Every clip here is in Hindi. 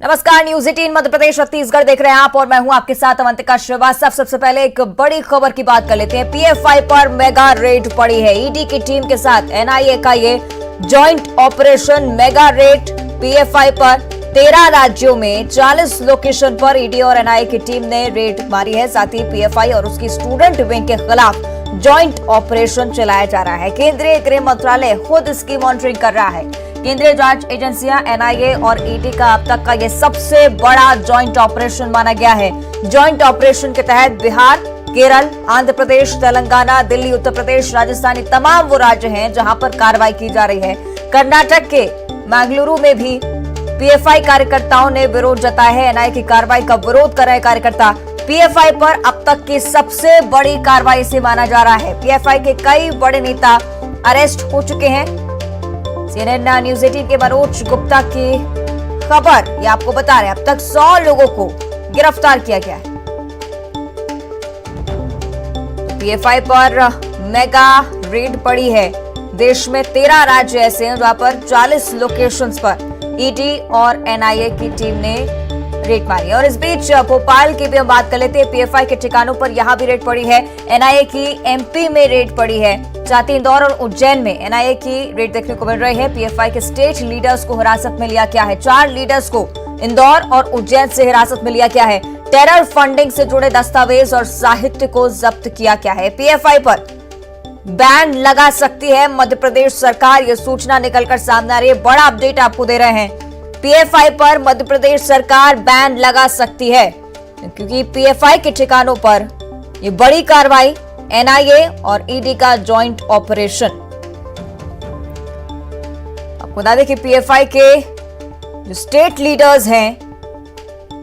नमस्कार, न्यूज 18 मध्य प्रदेश छत्तीसगढ़ देख रहे हैं आप और मैं हूं आपके साथ अवंतिका श्रीवास्तव। सबसे पहले एक बड़ी खबर की बात कर लेते हैं। पीएफआई पर मेगा रेड पड़ी है। ईडी की टीम के साथ एनआईए का ये joint operation mega red PFI पर 13 राज्यों में 40 लोकेशन पर ईडी और एनआईए की टीम ने रेड मारी है। साथ ही पीएफआई और उसकी स्टूडेंट विंग के खिलाफ जॉइंट ऑपरेशन चलाया जा रहा है। केंद्रीय गृह मंत्रालय खुद इसकी मॉनिटरिंग कर रहा है। केंद्रीय जांच एजेंसियां एनआईए और ईडी का अब तक का ये सबसे बड़ा जॉइंट ऑपरेशन माना गया है। जॉइंट ऑपरेशन के तहत बिहार, केरल, आंध्र प्रदेश, तेलंगाना, दिल्ली, उत्तर प्रदेश, राजस्थान तमाम वो राज्य हैं जहां पर कार्रवाई की जा रही है। कर्नाटक के मैंगलुरु में भी पीएफआई कार्यकर्ताओं ने विरोध जताया है। एनआईए की कार्रवाई का विरोध कर रहे कार्यकर्ता। पीएफआई पर अब तक की सबसे बड़ी कार्रवाई से माना जा रहा है। पीएफआई के कई बड़े नेता अरेस्ट हो चुके हैं। सीएनएन न्यूज 18 के मनोज गुप्ता की खबर ये आपको बता रहे हैं। अब तक 100 लोगों को गिरफ्तार किया गया है। पीएफआई पर मेगा रेड पड़ी है। देश में 13 राज्य ऐसे हैं जहां पर 40 लोकेशंस पर ईडी और एनआईए की टीम ने रेड मारी है। और इस बीच भोपाल की भी हम बात कर लेते हैं। पीएफआई के ठिकानों पर यहां भी रेड पड़ी है। एनआईए की एमपी में रेड पड़ी है। साथ ही इंदौर और उज्जैन में एनआईए की रेड देखने को मिल रही है। पीएफआई के स्टेट लीडर्स को हिरासत में लिया गया है। 4 लीडर्स को इंदौर और उज्जैन से हिरासत में लिया गया है। टेरर फंडिंग से जुड़े दस्तावेज और साहित्य को जब्त किया गया है। पीएफआई पर बैन लगा सकती है मध्य प्रदेश सरकार, यह सूचना निकलकर सामने आ रही है। बड़ा अपडेट आपको दे रहे हैं। पीएफआई पर मध्य प्रदेश सरकार बैन लगा सकती है क्योंकि पीएफआई के ठिकानों पर यह बड़ी कार्रवाई, एनआईए और ईडी का जॉइंट ऑपरेशन। आपको बता दें कि पीएफआई के जो स्टेट लीडर्स हैं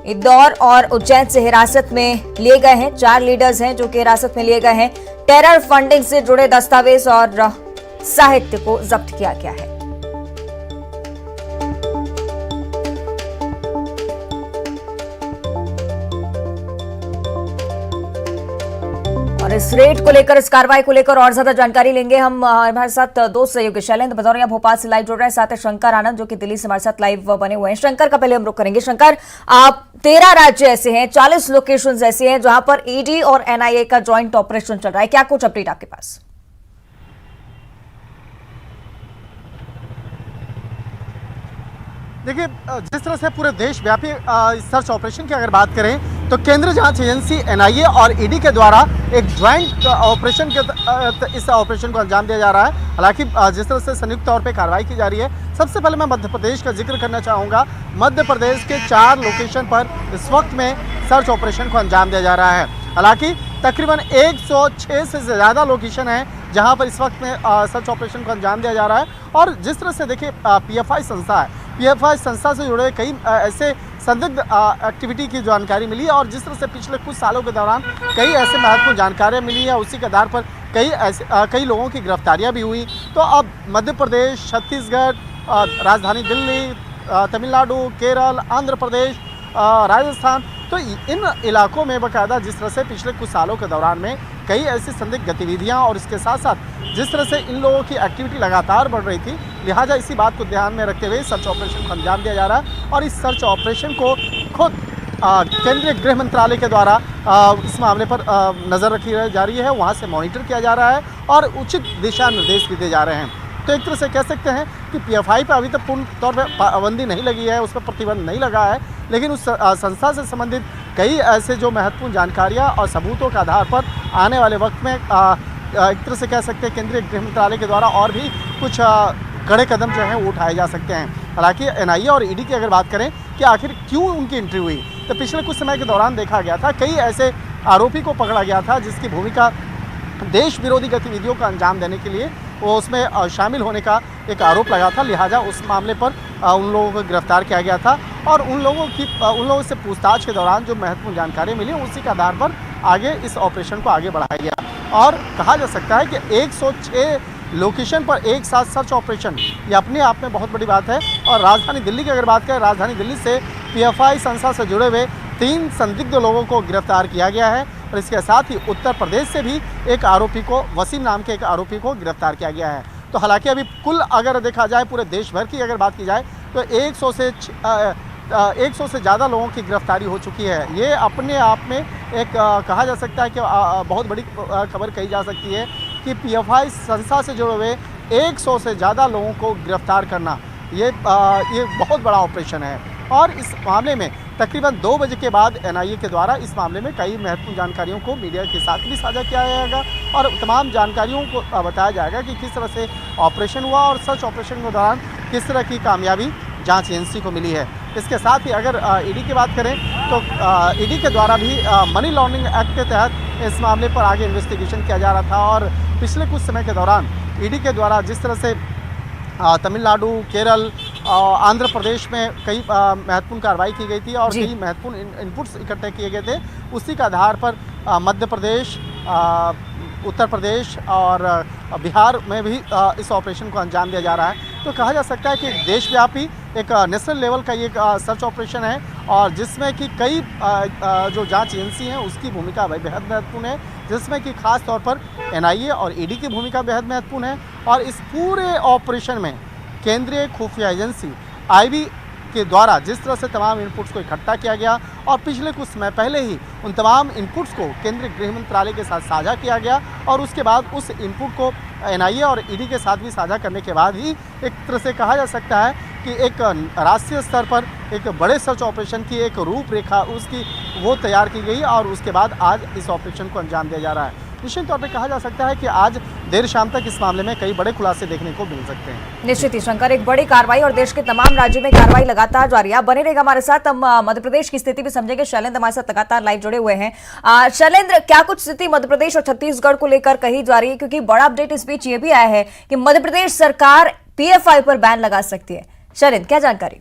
इंदौर और उज्जैन से हिरासत में लिए गए हैं। 4 लीडर्स हैं जो कि हिरासत में लिए गए हैं। टेरर फंडिंग से जुड़े दस्तावेज और साहित्य को जब्त किया गया है। और इस रेड को लेकर, इस कार्रवाई को लेकर और ज्यादा जानकारी लेंगे हम। हमारे साथ 2 सहयोगी शैलेंद्र भदौरिया भोपाल से लाइव जुड़ रहे हैं, साथ ही शंकर आनंद जो कि दिल्ली से हमारे साथ लाइव बने हुए हैं। शंकर का पहले हम रुख करेंगे। शंकर, आप 13 राज्य ऐसे हैं, 40 लोकेशंस ऐसे हैं जहां पर ईडी और एनआईए का जॉइंट ऑपरेशन चल रहा है। क्या कुछ अपडेट आपके पास? देखिए, जिस तरह से पूरे देशव्यापी सर्च ऑपरेशन की अगर बात करें तो केंद्रीय जांच एजेंसी एनआईए और ईडी के द्वारा एक ज्वाइंट ऑपरेशन के इस ऑपरेशन को अंजाम दिया जा रहा है। हालांकि जिस तरह से संयुक्त तौर पे कार्रवाई की जा रही है, सबसे पहले मैं मध्य प्रदेश का जिक्र करना चाहूँगा। मध्य प्रदेश के 4 लोकेशन पर इस वक्त में सर्च ऑपरेशन को अंजाम दिया जा रहा है। हालांकि तकरीबन 106 से ज़्यादा लोकेशन है जहाँ पर इस वक्त में सर्च ऑपरेशन को अंजाम दिया जा रहा है। और जिस तरह से देखिए, पीएफआई संस्था है, पीएफआई संस्था से जुड़े कई ऐसे संदिग्ध एक्टिविटी की जानकारी मिली है। और जिस तरह से पिछले कुछ सालों के दौरान कई ऐसे महत्वपूर्ण जानकारियाँ मिली है, उसी के आधार पर कई लोगों की गिरफ्तारियाँ भी हुई। तो अब मध्य प्रदेश, छत्तीसगढ़, राजधानी दिल्ली, तमिलनाडु, केरल, आंध्र प्रदेश, राजस्थान, तो इन इलाकों में बाकायदा जिस तरह से पिछले कुछ सालों के दौरान में कई ऐसी संदिग्ध गतिविधियां और इसके साथ साथ जिस तरह से इन लोगों की एक्टिविटी लगातार बढ़ रही थी, लिहाजा इसी बात को ध्यान में रखते हुए सर्च ऑपरेशन को अंजाम दिया जा रहा है। और इस सर्च ऑपरेशन को खुद केंद्रीय गृह मंत्रालय के द्वारा इस मामले पर नज़र रखी जा रही है, वहाँ से मॉनिटर किया जा रहा है और उचित दिशा निर्देश भी दिए जा रहे हैं। तो एक तरह से कह सकते हैं कि पीएफआई पर अभी तक पूर्ण तौर पर पाबंदी नहीं लगी है, उस पर प्रतिबंध नहीं लगा है, लेकिन उस संस्था से संबंधित कई ऐसे जो महत्वपूर्ण जानकारियाँ और सबूतों के आधार पर आने वाले वक्त में एक तरह से कह सकते हैं केंद्रीय गृह मंत्रालय के द्वारा और भी कुछ कड़े कदम जो हैं वो उठाए जा सकते हैं। हालांकि एनआईए और ईडी की अगर बात करें कि आखिर क्यों उनकी एंट्री हुई, तो पिछले कुछ समय के दौरान देखा गया था कई ऐसे आरोपी को पकड़ा गया था जिसकी भूमिका देश विरोधी गतिविधियों का अंजाम देने के लिए वो उसमें शामिल होने का एक आरोप लगा था। लिहाजा उस मामले पर उन लोगों को गिरफ्तार किया गया था और उन लोगों से पूछताछ के दौरान जो महत्वपूर्ण जानकारी मिली, उसी के आधार पर आगे इस ऑपरेशन को आगे बढ़ाया गया। और कहा जा सकता है कि 106 लोकेशन पर एक साथ सर्च ऑपरेशन, ये अपने आप में बहुत बड़ी बात है। और राजधानी दिल्ली की अगर बात करें, राजधानी दिल्ली से पीएफआई संस्था से जुड़े हुए 3 संदिग्ध लोगों को गिरफ्तार किया गया है। और इसके साथ ही उत्तर प्रदेश से भी एक आरोपी को, वसीम नाम के एक आरोपी को गिरफ्तार किया गया है। तो हालांकि अभी कुल अगर देखा जाए पूरे देश भर की अगर बात की जाए तो 100 से 100 से ज़्यादा लोगों की गिरफ्तारी हो चुकी है। ये अपने आप में एक कहा जा सकता है कि बहुत बड़ी खबर कही जा सकती है कि पीएफआई संस्था से जुड़े हुए 100 से ज़्यादा लोगों को गिरफ्तार करना ये बहुत बड़ा ऑपरेशन है। और इस मामले में तकरीबन 2 बजे के बाद एनआईए के द्वारा इस मामले में कई महत्वपूर्ण जानकारियों को मीडिया के साथ भी साझा किया जाएगा और तमाम जानकारियों को बताया जाएगा कि किस तरह से ऑपरेशन हुआ और सर्च ऑपरेशन के दौरान किस तरह की कामयाबी जांच एजेंसी को मिली है। इसके साथ ही अगर ईडी की बात करें तो ईडी के द्वारा भी मनी लॉन्ड्रिंग एक्ट के तहत इस मामले पर आगे इन्वेस्टिगेशन किया जा रहा था और पिछले कुछ समय के दौरान ईडी के द्वारा जिस तरह से तमिलनाडु, केरल, आंध्र प्रदेश में कई महत्वपूर्ण कार्रवाई की गई थी और कई महत्वपूर्ण इनपुट्स इकट्ठे किए गए थे, उसी के आधार पर मध्य प्रदेश, उत्तर प्रदेश और बिहार में भी इस ऑपरेशन को अंजाम दिया जा रहा है। तो कहा जा सकता है कि देशव्यापी एक नेशनल लेवल का ये सर्च ऑपरेशन है और जिसमें कि कई जो जांच एजेंसी हैं उसकी भूमिका बेहद महत्वपूर्ण है, जिसमें कि खास तौर पर एनआईए और ईडी की भूमिका बेहद महत्वपूर्ण है। और इस पूरे ऑपरेशन में केंद्रीय खुफिया एजेंसी आईबी के द्वारा जिस तरह से तमाम इनपुट्स को इकट्ठा किया गया और पिछले कुछ समय पहले ही उन तमाम इनपुट्स को केंद्रीय गृह मंत्रालय के साथ साझा किया गया और उसके बाद उस इनपुट को एनआईए और ईडी के साथ भी साझा करने के बाद ही एक तरह से कहा जा सकता है कि एक राष्ट्रीय स्तर पर एक बड़े सर्च ऑपरेशन की एक रूपरेखा उसकी वो तैयार की गई और उसके बाद आज इस ऑपरेशन को अंजाम दिया जा रहा है। निश्चित तौर पे कहा जा सकता है कि आज देर शाम तक इस मामले में कई बड़े खुलासे देखने को मिल सकते हैं। निश्चित ही शंकर, एक बड़ी कार्रवाई और देश के तमाम राज्यों में कार्रवाई लगातार जारी है। आप बने रहेगा हमारे साथ, हम मध्य प्रदेश की स्थिति भी समझेंगे। शैलेंद्र हमारे साथ लगातार लाइव जुड़े हुए हैं। शैलेंद्र, क्या कुछ स्थिति मध्य प्रदेश और छत्तीसगढ़ को लेकर कही जा रही है, क्योंकि बड़ा अपडेट इस बीच ये भी आया है कि मध्य प्रदेश सरकार पीएफआई पर बैन लगा सकती है। शैलेंद्र, क्या जानकारी?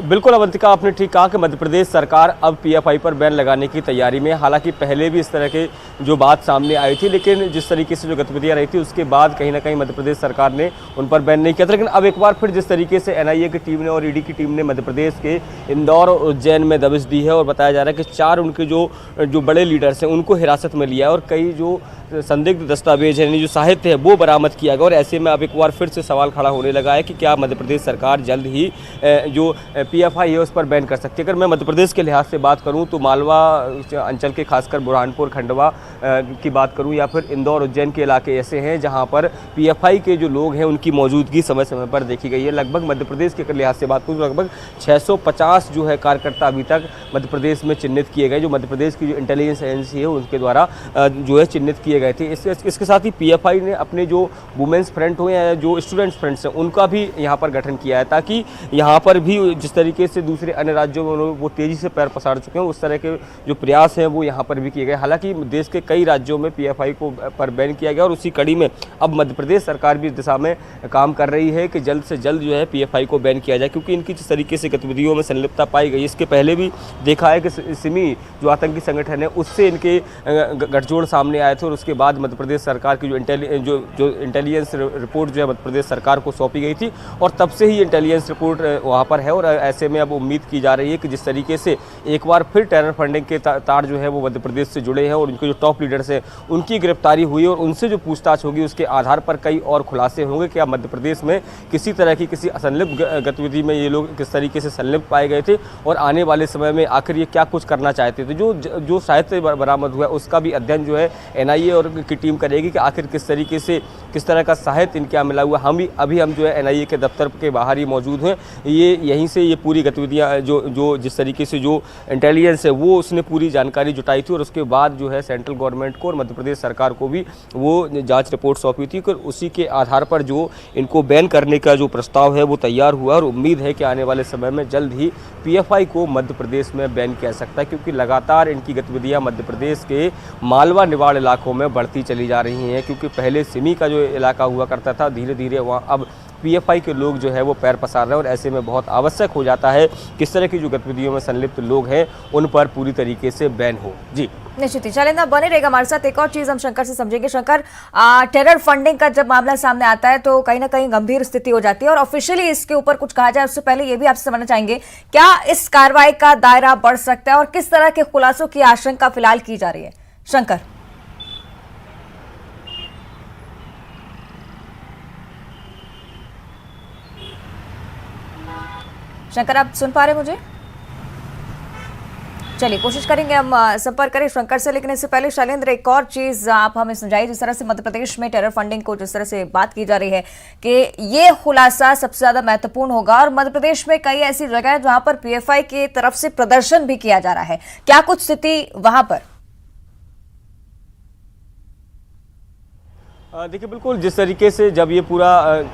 बिल्कुल अवंतिका, आपने ठीक कहा कि मध्य प्रदेश सरकार अब पीएफआई पर बैन लगाने की तैयारी में। हालांकि पहले भी इस तरह के जो बात सामने आई थी, लेकिन जिस तरीके से जो गतिविधियां रही थी उसके बाद कहीं ना कहीं मध्य प्रदेश सरकार ने उन पर बैन नहीं किया था। लेकिन अब एक बार फिर जिस तरीके से एनआईए की टीम ने और ईडी की टीम ने मध्य प्रदेश के इंदौर और उज्जैन में दबिश दी है और बताया जा रहा है कि 4 उनके जो बड़े लीडर्स हैं उनको हिरासत में लिया है और कई जो संदिग्ध दस्तावेज है, यानी जो साहित्य है, वो बरामद किया गया। और ऐसे में अब एक बार फिर से सवाल खड़ा होने लगा है कि क्या मध्य प्रदेश सरकार जल्द ही जो पीएफआई है उस पर बैन कर सकती है। अगर मैं मध्य प्रदेश के लिहाज से बात करूं तो मालवा अंचल के खासकर बुरहानपुर, खंडवा की बात करूं या फिर इंदौर, उज्जैन के इलाके ऐसे हैं जहां पर पीएफआई के जो लोग हैं उनकी मौजूदगी समय समय पर देखी गई है। लगभग मध्य प्रदेश के लिहाज से बात करूँ तो लगभग 650 जो है कार्यकर्ता अभी तक मध्य प्रदेश में चिन्हित किए गए, जो मध्य प्रदेश की जो इंटेलिजेंस एजेंसी है उनके द्वारा जो है चिन्हित किए गए थे। इसके साथ ही पीएफआई ने अपने जो वुमेन्स फ्रंट हो या जो स्टूडेंट्स फ्रंट्स हैं उनका भी यहाँ पर गठन किया है, ताकि यहाँ पर भी जिस तरीके से दूसरे अन्य राज्यों में वो तेज़ी से पैर पसार चुके हैं उस तरह के जो प्रयास हैं वो यहाँ पर भी किए गए। हालांकि देश के कई राज्यों में पीएफआई को पर बैन किया गया और उसी कड़ी में अब मध्य प्रदेश सरकार भी इस दिशा में काम कर रही है कि जल्द से जल्द जो है पीएफआई को बैन किया जाए, क्योंकि इनकी जिस तरीके से गतिविधियों में संलिप्तता पाई गई। इसके पहले भी देखा है कि सिमी जो आतंकी संगठन है उससे इनके गठजोड़ सामने आए थे और उसके बाद मध्य प्रदेश सरकार की जो इंटेलिजेंस रिपोर्ट जो है मध्य प्रदेश सरकार को सौंपी गई थी और तब से ही इंटेलिजेंस रिपोर्ट वहाँ पर है। और ऐसे में अब उम्मीद की जा रही है कि जिस तरीके से एक बार फिर टेरर फंडिंग के तार जो है वो मध्य प्रदेश से जुड़े हैं और उनके जो टॉप लीडर्स हैं उनकी गिरफ्तारी हुई और उनसे जो पूछताछ होगी उसके आधार पर कई और खुलासे होंगे कि अब मध्य प्रदेश में किसी तरह की किसी असंलिप्त गतिविधि में ये लोग किस तरीके से संलिप्त पाए गए थे और आने वाले समय में आखिर ये क्या कुछ करना चाहते थे। जो साहित्य बरामद हुआ है उसका भी अध्ययन जो है एनआईए और की टीम करेगी कि आखिर किस तरीके से किस तरह का साहित्य इनके यहाँ मिला हुआ। हम जो है एनआईए के दफ्तर के बाहर ही मौजूद हैं। यहीं से ये पूरी गतिविधियाँ जो जिस तरीके से जो इंटेलिजेंस है वो उसने पूरी जानकारी जुटाई थी और उसके बाद जो है सेंट्रल गवर्नमेंट को और मध्य प्रदेश सरकार को भी वो जांच रिपोर्ट सौंपी थी और उसी के आधार पर जो इनको बैन करने का जो प्रस्ताव है वो तैयार हुआ और उम्मीद है कि आने वाले समय में जल्द ही पीएफआई को मध्य प्रदेश में बैन किया सकता है, क्योंकि लगातार इनकी गतिविधियां मध्य प्रदेश के मालवा निवाड़ इलाकों में बढ़ती चली जा रही हैं। क्योंकि पहले सिमी का जो इलाका हुआ करता था, धीरे धीरे वहाँ अब पीएफआई के लोग जो है वो पैर पसार रहे हैं और ऐसे में बहुत आवश्यक हो जाता है किस तरह की जो गतिविधियों में संलिप्त लोग हैं उन पर पूरी तरीके से बैन हो। जी निश्चित ही शैलेंद्र बने रहेगा हमारे साथ। एक और चीज हम शंकर से समझेंगे। शंकर, टेरर फंडिंग का जब मामला सामने आता है तो कहीं ना कहीं गंभीर स्थिति हो जाती है और ऑफिशियली इसके ऊपर कुछ कहा जाए उससे पहले ये भी आपसे समझना चाहेंगे क्या इस कार्रवाई का दायरा बढ़ सकता है और किस तरह के खुलासों की आशंका फिलहाल की जा रही है? शंकर, शंकर, आप सुन पा रहे हैं मुझे? चलिए कोशिश करेंगे हम संपर्क करें शंकर से, लेकिन इससे पहले शैलेंद्र, एक और चीज आप हमें समझाइए। जिस तरह से मध्य प्रदेश में टेरर फंडिंग को जिस तरह से बात की जा रही है कि ये खुलासा सबसे ज्यादा महत्वपूर्ण होगा, और मध्य प्रदेश में कई ऐसी जगह है जहां पर पीएफआई की तरफ से प्रदर्शन भी किया जा रहा है, क्या कुछ स्थिति वहां पर? देखिए, बिल्कुल जिस तरीके से जब ये पूरा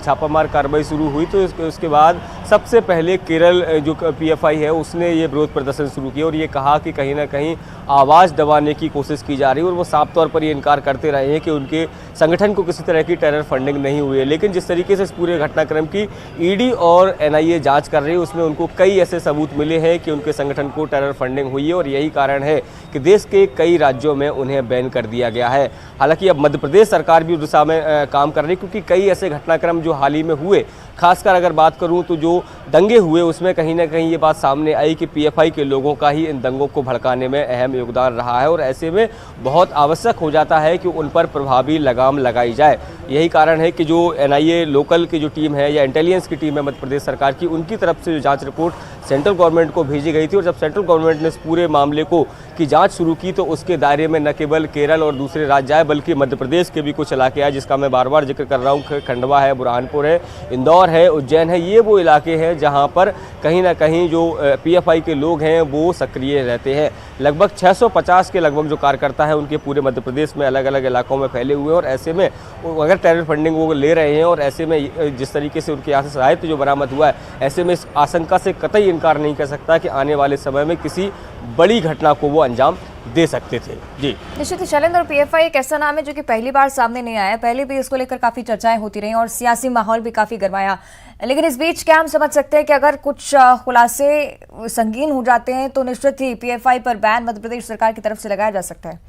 छापामार कार्रवाई शुरू हुई तो उसके बाद सबसे पहले केरल जो पीएफआई है उसने ये विरोध प्रदर्शन शुरू किया और ये कहा कि कहीं ना कहीं आवाज़ दबाने की कोशिश की जा रही है, और वो साफ तौर पर ये इनकार करते रहे हैं कि उनके संगठन को किसी तरह की टेरर फंडिंग नहीं हुई है। लेकिन जिस तरीके से इस पूरे घटनाक्रम की ईडी और एनआईए जांच कर रही है उसमें उनको कई ऐसे सबूत मिले हैं कि उनके संगठन को टेरर फंडिंग हुई है, और यही कारण है कि देश के कई राज्यों में उन्हें बैन कर दिया गया है। हालांकि अब मध्य प्रदेश सरकार भी उस दिशा में काम कर रही है, क्योंकि कई ऐसे घटनाक्रम जो हाल ही में हुए, खासकर अगर बात करूं तो जो दंगे हुए उसमें कहीं ना कहीं ये बात सामने आई कि पीएफआई के लोगों का ही इन दंगों को भड़काने में अहम योगदान रहा है, और ऐसे में बहुत आवश्यक हो जाता है कि उन पर प्रभावी लगाम लगाई जाए। यही कारण है कि जो एनआईए लोकल की जो टीम है या इंटेलिजेंस की टीम है मध्य प्रदेश सरकार की, उनकी तरफ से जो जांच रिपोर्ट सेंट्रल गवर्नमेंट को भेजी गई थी, और जब सेंट्रल गवर्नमेंट ने इस पूरे मामले को की जांच शुरू की तो उसके दायरे में न केवल केरल और दूसरे राज्य आए बल्कि मध्य प्रदेश के भी कुछ इलाके आए, जिसका मैं बार बार जिक्र कर रहा हूँ। खंडवा है, बुरहानपुर है, इंदौर है, उज्जैन है, ये वो इलाके हैं जहाँ पर कहीं ना कहीं जो पीएफआई के लोग हैं वो सक्रिय रहते हैं। लगभग 650 के लगभग जो कार्यकर्ता हैं उनके पूरे मध्य प्रदेश में अलग अलग इलाकों में फैले हुए हैं, और ऐसे में अगर टेरर फंडिंग वो ले रहे हैं और ऐसे में जिस तरीके से उनके यहाँ से साहित्य जो बरामद हुआ है, ऐसे में इस आशंका से कतई इनकार नहीं कर सकता कि आने वाले समय में किसी बड़ी घटना को वो अंजाम दे सकते थे। जी निश्चित ही शैलेंद्र, और पीएफआई एक ऐसा नाम है जो कि पहली बार सामने नहीं आया, पहले भी इसको लेकर काफी चर्चाएं होती रही और सियासी माहौल भी काफी गरमाया, लेकिन इस बीच क्या हम समझ सकते हैं कि अगर कुछ खुलासे संगीन हो जाते हैं तो निश्चित ही पीएफआई पर बैन मध्य प्रदेश सरकार की तरफ से लगाया जा सकता है?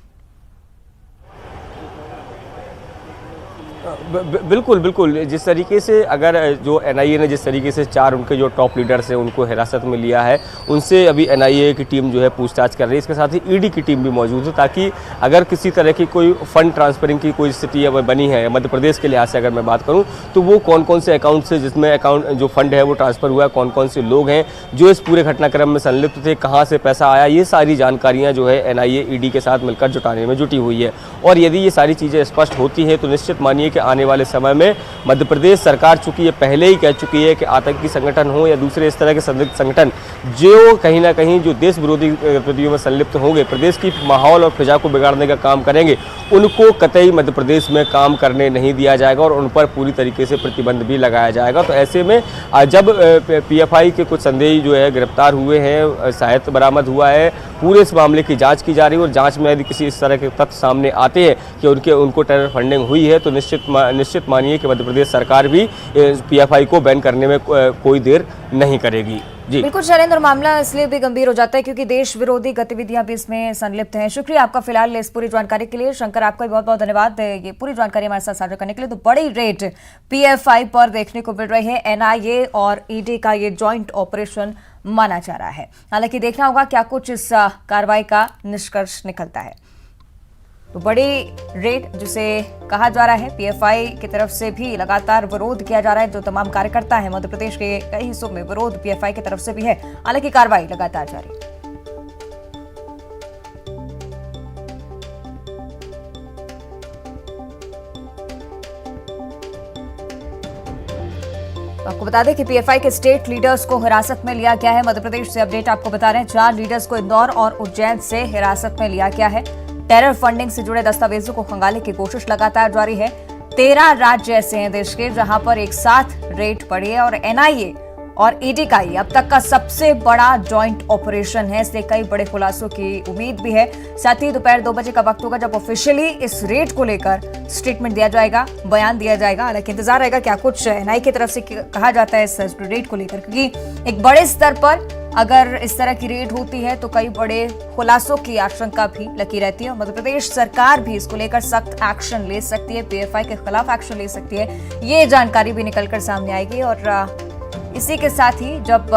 बिल्कुल बिल्कुल, जिस तरीके से अगर जो एनआईए ने जिस तरीके से 4 उनके जो टॉप लीडर्स हैं उनको हिरासत में लिया है, उनसे अभी एनआईए की टीम जो है पूछताछ कर रही है। इसके साथ ही ईडी की टीम भी मौजूद है, ताकि अगर किसी तरह की कोई फंड ट्रांसफरिंग की कोई स्थिति बनी है मध्य प्रदेश के लिहाज से अगर मैं बात करूं, तो वो कौन कौन से अकाउंट से जिसमें अकाउंट जो फंड है वो ट्रांसफर हुआ है, कौन कौन से लोग हैं जो इस पूरे घटनाक्रम में संलिप्त थे, कहाँ से पैसा आया, ये सारी जानकारियाँ जो है एनआईए ईडी के साथ मिलकर जुटाने में जुटी हुई है। और यदि ये सारी चीज़ें स्पष्ट होती हैं तो निश्चित मानिए कि आने वाले समय में मध्य प्रदेश सरकार, चूंकि ये पहले ही कह चुकी है कि आतंकी संगठन हो या दूसरे इस तरह के संदिग्ध संगठन जो कहीं ना कहीं जो देश विरोधी गतिविधियों में संलिप्त होंगे, प्रदेश की माहौल और फिजा को बिगाड़ने का काम करेंगे, उनको कतई मध्य प्रदेश में काम करने नहीं दिया जाएगा और उन पर पूरी तरीके से प्रतिबंध भी लगाया जाएगा। तो ऐसे में जब पीएफआई के कुछ संदेही जो है गिरफ्तार हुए हैं, साहित्य बरामद हुआ है, पूरे इस मामले की जांच की जा रही है, और जांच में यदि किसी इस तरह के तथ्य सामने आते हैं कि उनको टेरर फंडिंग हुई है तो निश्चित मानिए कि मध्य प्रदेश सरकार भी पीएफआई को बैन करने में कोई देर नहीं करेगी। जी बिल्कुल शैलेंद्र, मामला इसलिए भी गंभीर हो जाता है क्योंकि देश विरोधी गतिविधियां भी इसमें संलिप्त हैं। शुक्रिया आपका फिलहाल इस पूरी जानकारी के लिए। शंकर, आपका भी बहुत बहुत धन्यवाद ये पूरी जानकारी हमारे साथ साझा करने के लिए। तो बड़ी रेड पीएफआई पर देखने को मिल रही है, एनआईए और ईडी का ये जॉइंट ऑपरेशन माना जा रहा है। हालांकि देखना होगा क्या कुछ इस कार्रवाई का निष्कर्ष निकलता है। तो बड़ी रेड जिसे कहा जा रहा है, पीएफआई की तरफ से भी लगातार विरोध किया जा रहा है। जो तमाम कार्यकर्ता हैं मध्य प्रदेश के कई हिस्सों में विरोध पीएफआई की तरफ से भी है, हालांकि कार्रवाई लगातार जारी है। आपको बता दें कि पीएफआई के स्टेट लीडर्स को हिरासत में लिया गया है। मध्य प्रदेश से अपडेट आपको बता रहे हैं, 4 लीडर्स को इंदौर और उज्जैन से हिरासत में लिया गया है। टेरर फंडिंग से जुड़े दस्तावेजों को खंगालने की कोशिश लगातार जारी है। 13 राज्य ऐसे हैं देश के जहां पर एक साथ रेड पड़ी है, और एनआईए और ईडी का ये अब तक का सबसे बड़ा जॉइंट ऑपरेशन है, इसलिए कई बड़े खुलासों की उम्मीद भी है। साथ ही दोपहर 2 बजे का वक्त होगा जब ऑफिशियली इस रेड को लेकर स्टेटमेंट दिया जाएगा, बयान दिया जाएगा। हालांकि इंतजार रहेगा क्या कुछ एनआईए की तरफ से कहा जाता है इस रेड को लेकर, क्योंकि एक बड़े स्तर पर अगर इस तरह की रेड होती है तो कई बड़े खुलासों की आशंका भी लगी रहती है। मध्य प्रदेश सरकार भी इसको लेकर सख्त एक्शन ले सकती है, पीएफआई के खिलाफ एक्शन ले सकती है, ये जानकारी भी निकलकर सामने आएगी। और इसी के साथ ही जब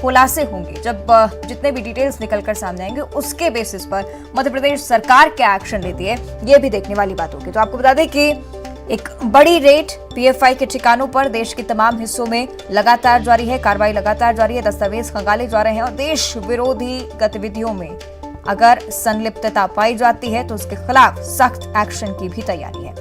खुलासे होंगे, जब जितने भी डिटेल्स निकलकर सामने आएंगे, उसके बेसिस पर मध्य प्रदेश सरकार क्या एक्शन लेती है, ये भी देखने वाली बात होगी। तो आपको बता दें कि एक बड़ी रेड पीएफआई के ठिकानों पर देश के तमाम हिस्सों में लगातार जारी है, कार्रवाई लगातार जारी है, दस्तावेज खंगाले जा रहे हैं और देश विरोधी गतिविधियों में अगर संलिप्तता पाई जाती है तो उसके खिलाफ सख्त एक्शन की भी तैयारी है।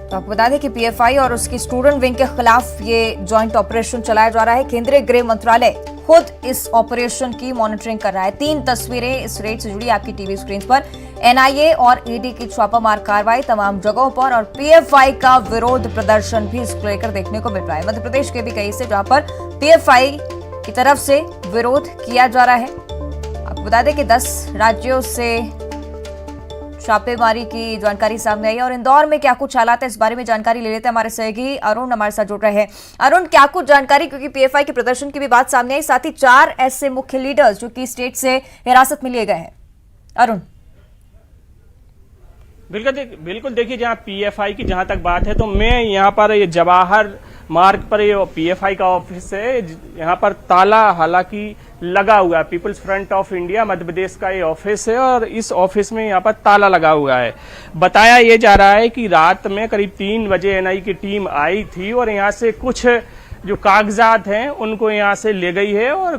तो आपको बता दें कि पीएफआई और उसकी स्टूडेंट विंग के खिलाफ ये जॉइंट ऑपरेशन चलाया जा रहा है। केंद्रीय गृह मंत्रालय खुद इस ऑपरेशन की मॉनिटरिंग कर रहा है। 3 तस्वीरें इस रेड से जुड़ी आपकी टीवी स्क्रीन पर। एनआईए और ईडी की छापामार कार्रवाई तमाम जगहों पर और पीएफआई का विरोध प्रदर्शन भी इसको लेकर देखने को मिल रहा है। मध्य प्रदेश के भी कई हिस्से जहां पर पीएफआई की तरफ से विरोध किया जा रहा है। आपको बता दें कि 10 राज्यों से छापेमारी की जानकारी सामने आई है और इंदौर में क्या कुछ हालात है इस बारे में जानकारी ले लेते हैं। हमारे सहयोगी अरुण हमारे साथ जुड़ रहे हैं। अरुण, क्या कुछ जानकारी, क्योंकि पीएफआई के प्रदर्शन की भी बात सामने आई, साथ ही 4 ऐसे मुख्य लीडर्स जो कि स्टेट से हिरासत में लिए गए हैं। अरुण। बिल्कुल देखिए, जहां पीएफआई की जहां तक बात है तो मैं यहां पर ये जवाहर मार्ग पर ये पीएफआई का ऑफिस है, यहाँ पर ताला हालांकि लगा हुआ है। Peoples front of India Madhya Pradesh का ये ऑफिस है और इस ऑफिस में यहाँ पर ताला लगा हुआ है। बताया ये जा रहा है कि रात में करीब 3 बजे एनआई की टीम आई थी और यहाँ से कुछ जो कागजात हैं उनको यहाँ से ले गई है और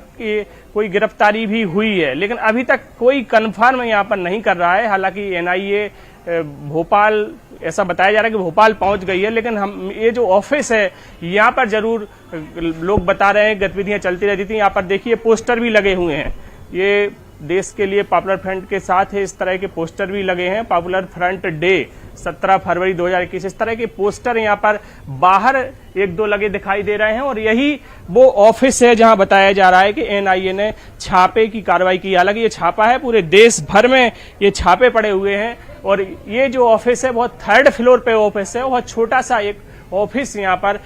कोई गिरफ्तारी भी हुई है, लेकिन अभी तक कोई कंफर्म यहाँ पर नहीं कर रहा है। हालांकि एनआईए भोपाल, ऐसा बताया जा रहा है कि भोपाल पहुंच गई है, लेकिन हम ये जो ऑफिस है यहाँ पर जरूर लोग बता रहे हैं गतिविधियां चलती रहती थी। यहाँ पर देखिए पोस्टर भी लगे हुए हैं, ये देश के लिए पॉपुलर फ्रंट के साथ है, इस तरह के पोस्टर भी लगे हैं। पॉपुलर फ्रंट डे 17 फरवरी 2021, इस तरह के पोस्टर यहाँ पर बाहर 1-2 लगे दिखाई दे रहे हैं और यही वो ऑफिस है जहां बताया जा रहा है कि एनआईए ने छापे की कार्रवाई की। हालांकि ये छापा है, पूरे देश भर में ये छापे पड़े हुए हैं और ये जो ऑफिस है बहुत 3rd फ्लोर पे ऑफिस है, बहुत छोटा सा एक ऑफिस यहाँ पर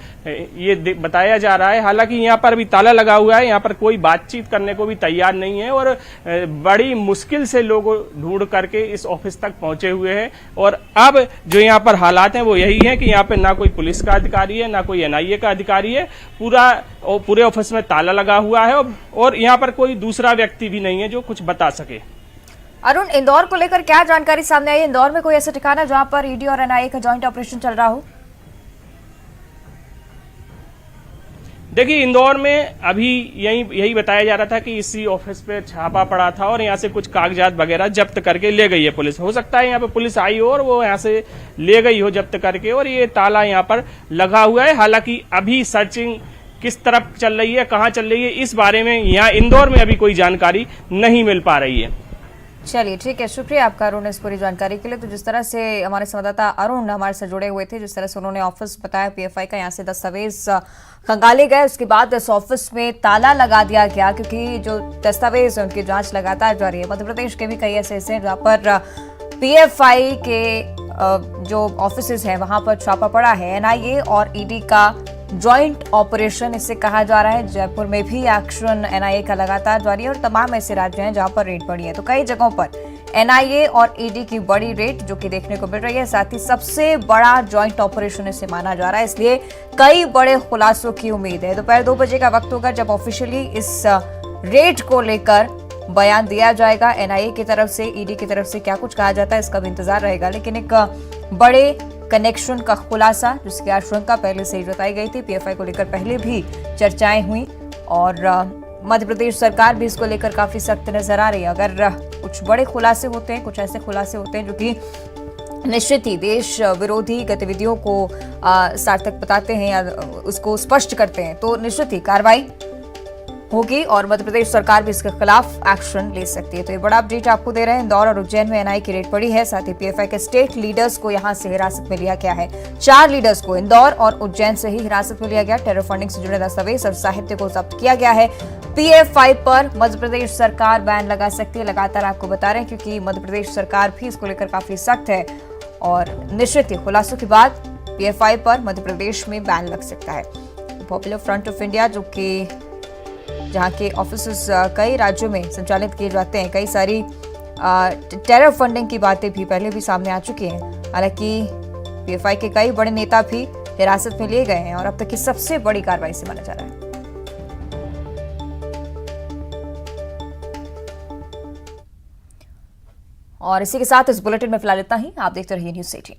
ये बताया जा रहा है। हालांकि यहाँ पर भी ताला लगा हुआ है, यहाँ पर कोई बातचीत करने को भी तैयार नहीं है और बड़ी मुश्किल से लोग ढूंढ करके इस ऑफिस तक पहुंचे हुए हैं। और अब जो यहाँ पर हालात हैं वो यही है कि यहाँ पे ना कोई पुलिस का अधिकारी है, ना कोई एनआईए का अधिकारी है, पूरे ऑफिस में ताला लगा हुआ है और यहाँ पर कोई दूसरा व्यक्ति भी नहीं है जो कुछ बता सके। अरुण, इंदौर को लेकर क्या जानकारी सामने आई है? इंदौर में कोई ऐसा ठिकाना जहां पर ईडी और एनआईए का जॉइंट ऑपरेशन चल रहा हो? देखिए, इंदौर में अभी यही बताया जा रहा था कि इसी ऑफिस पे छापा पड़ा था और यहाँ से कुछ कागजात वगैरह जब्त करके ले गई है पुलिस। हो सकता है यहाँ पे पुलिस आई हो और वो यहाँ से ले गई हो जब्त करके, और ये ताला यहाँ पर लगा हुआ है। हालांकि अभी सर्चिंग किस तरफ चल रही है, कहाँ चल रही है, इस बारे में यहाँ इंदौर में अभी कोई जानकारी नहीं मिल पा रही है। चलिए ठीक है, शुक्रिया आपका अरुण इस पूरी जानकारी के लिए। तो जिस तरह से हमारे संवाददाता अरुण हमारे साथ जुड़े हुए थे, जिस तरह से उन्होंने ऑफिस बताया पीएफआई का, यहाँ से दस्तावेज खंगाले गए, उसके बाद इस ऑफिस में ताला लगा दिया गया क्योंकि जो दस्तावेज है उनकी जांच लगातार जारी है। मध्य प्रदेश के भी कई ऐसे हैं जहाँ पर पीएफआई के जो ऑफिस हैं वहां पर छापा पड़ा है। एनआईए और ईडी का जॉइंट ऑपरेशन इसे कहा जा रहा है। जयपुर में भी एक्शन एनआईए का लगातार जारी है और तमाम ऐसे राज्य हैं जहां पर रेड पड़ी है। तो कई जगहों पर एनआईए और ईडी की बड़ी रेड जो कि देखने को मिल रही है, साथ ही सबसे बड़ा जॉइंट ऑपरेशन इसे माना जा रहा है, इसलिए कई बड़े खुलासों की उम्मीद है। दोपहर 2 बजे का वक्त होगा जब ऑफिशियली इस रेड को लेकर बयान दिया जाएगा। एनआईए की तरफ से, ईडी की तरफ से क्या कुछ कहा जाता है इसका भी इंतजार रहेगा, लेकिन एक बड़े कनेक्शन का खुलासा जिसकी आशंका पहले से ही जताई गई थी, पीएफआई को लेकर पहले भी चर्चाएं हुई और मध्य प्रदेश सरकार भी इसको लेकर काफी सख्त नजर आ रही है। अगर कुछ बड़े खुलासे होते हैं, कुछ ऐसे खुलासे होते हैं जो कि निश्चित ही देश विरोधी गतिविधियों को सार्थक बताते हैं या उसको स्पष्ट करते हैं, तो निश्चित ही कार्रवाई होगी और मध्य प्रदेश सरकार भी इसके खिलाफ एक्शन ले सकती है। तो ये बड़ा अपडेट आपको दे रहे हैं। इंदौर और उज्जैन में एनआईए की रेड पड़ी है, साथ ही पीएफआई के स्टेट लीडर्स को यहां से हिरासत में लिया गया है। 4 लीडर्स को इंदौर और उज्जैन से ही हिरासत में लिया गया। टेरर फंडिंग से जुड़े दस्तावेज और साहित्य को जब्त किया गया है। पीएफआई पर मध्य प्रदेश सरकार बैन लगा सकती है, लगातार आपको बता रहे हैं, क्योंकि मध्य प्रदेश सरकार भी इसको लेकर काफी सख्त है और निश्चित ही खुलासों के बाद पीएफआई पर मध्य प्रदेश में बैन लग सकता है। पॉपुलर फ्रंट ऑफ इंडिया जो कि जहां के ऑफिस कई राज्यों में संचालित किए जाते हैं, कई सारी टेरर फंडिंग की बातें भी पहले भी सामने आ चुकी हैं। हालांकि पीएफआई के कई बड़े नेता भी हिरासत में लिए गए हैं और अब तक की सबसे बड़ी कार्रवाई से माना जा रहा है। और इसी के साथ इस बुलेटिन में फिलहाल इतना ही। आप देखते रहिए न्यूज़ 18।